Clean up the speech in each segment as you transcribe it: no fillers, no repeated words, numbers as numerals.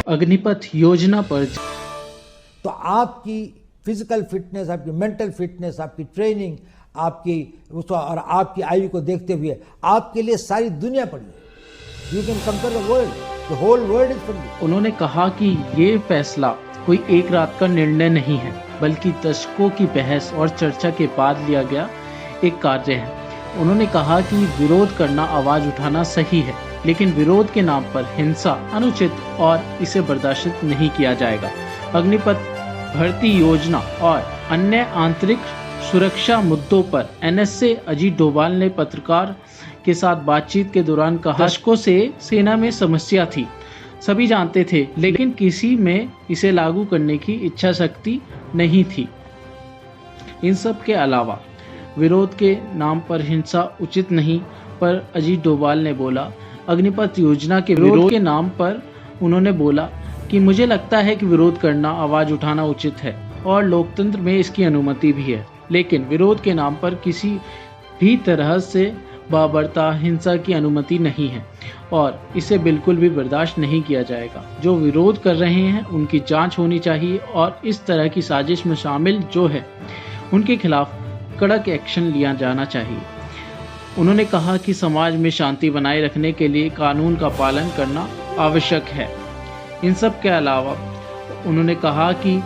अग्निपथ योजना पर तो आपकी फिजिकल फिटनेस, आपकी मेंटल फिटनेस, आपकी ट्रेनिंग, आपकी उसको और आपकी आयु को देखते हुए आपके लिए सारी दुनिया पड़ी है। You can conquer the world, the whole world is for you. उन्होंने कहा कि ये फैसला कोई एक रात का निर्णय नहीं है, बल्कि दशकों की बहस और चर्चा के बाद लिया गया एक कार्य है। उन्होंने कहा कि विरोध करना, आवाज उठाना सही है, लेकिन विरोध के नाम पर हिंसा अनुचित और इसे बर्दाश्त नहीं किया जाएगा। अग्निपथ भर्ती योजना और अन्य आंतरिक सुरक्षा मुद्दों पर एनएसए अजीत डोभाल ने पत्रकार के साथ बातचीत के दौरान कहा, दशकों से सेना में समस्या थी, सभी जानते थे, लेकिन किसी में इसे लागू करने की इच्छा शक्ति नहीं थी। इन सब के अलावा विरोध के नाम पर हिंसा उचित नहीं, पर अजीत डोभाल ने बोला। अग्निपथ योजना के विरोध के नाम पर उन्होंने बोला कि मुझे लगता है कि विरोध करना, आवाज उठाना उचित है और लोकतंत्र में इसकी अनुमति भी है, लेकिन विरोध के नाम पर किसी भी तरह से बर्बरता, हिंसा की अनुमति नहीं है और इसे बिल्कुल भी बर्दाश्त नहीं किया जाएगा। जो विरोध कर रहे हैं उनकी जांच होनी चाहिए और इस तरह की साजिश में शामिल जो है उनके खिलाफ कड़क एक्शन लिया जाना चाहिए। उन्होंने कहा कि समाज में शांति बनाए रखने के लिए कानून का पालन करना आवश्यक है। इन सब के अलावा उन्होंने कहा कि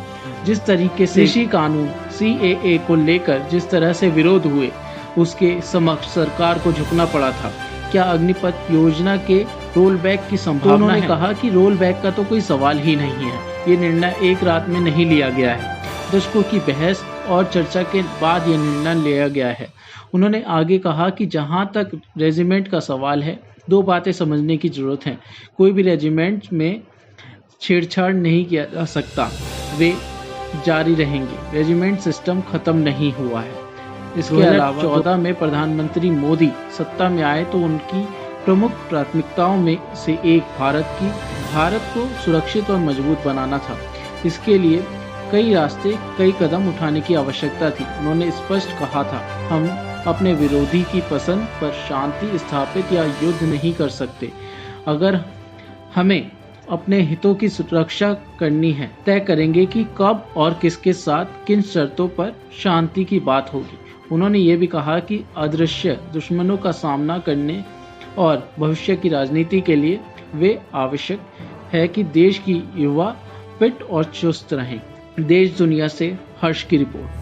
जिस तरीके से कृषि कानून CAA को लेकर जिस तरह से विरोध हुए, उसके समक्ष सरकार को झुकना पड़ा था। क्या अग्निपथ योजना के रोल बैक की संभावना है? उन्होंने कहा कि रोल बैक का तो कोई सवाल ही नहीं है। ये निर्णय एक रात में नहीं लिया गया है, दशकों की बहस और चर्चा के बाद यह निर्णय लिया गया है। उन्होंने आगे कहा कि जहां तक रेजिमेंट का सवाल है, दो बातें समझने की जरूरत है। कोई भी रेजिमेंट में छेड़छाड़ नहीं किया जा सकता, वे जारी रहेंगे। रेजिमेंट सिस्टम खत्म नहीं हुआ है। इसके अलावा 2014 में प्रधानमंत्री मोदी सत्ता में आए तो उनकी प्रमुख प्राथमिकताओं में से एक भारत को सुरक्षित और मजबूत बनाना था। इसके लिए कई रास्ते, कई कदम उठाने की आवश्यकता थी। उन्होंने स्पष्ट कहा था, हम अपने विरोधी की पसंद पर शांति स्थापित या युद्ध नहीं कर सकते। अगर हमें अपने हितों की सुरक्षा करनी है, तय करेंगे कि कब और किसके साथ किन शर्तों पर शांति की बात होगी। उन्होंने ये भी कहा कि अदृश्य दुश्मनों का सामना करने और भविष्य की राजनीति के लिए वे आवश्यक है कि देश की युवा फिट और चुस्त रहें। देश दुनिया से हर्ष की रिपोर्ट।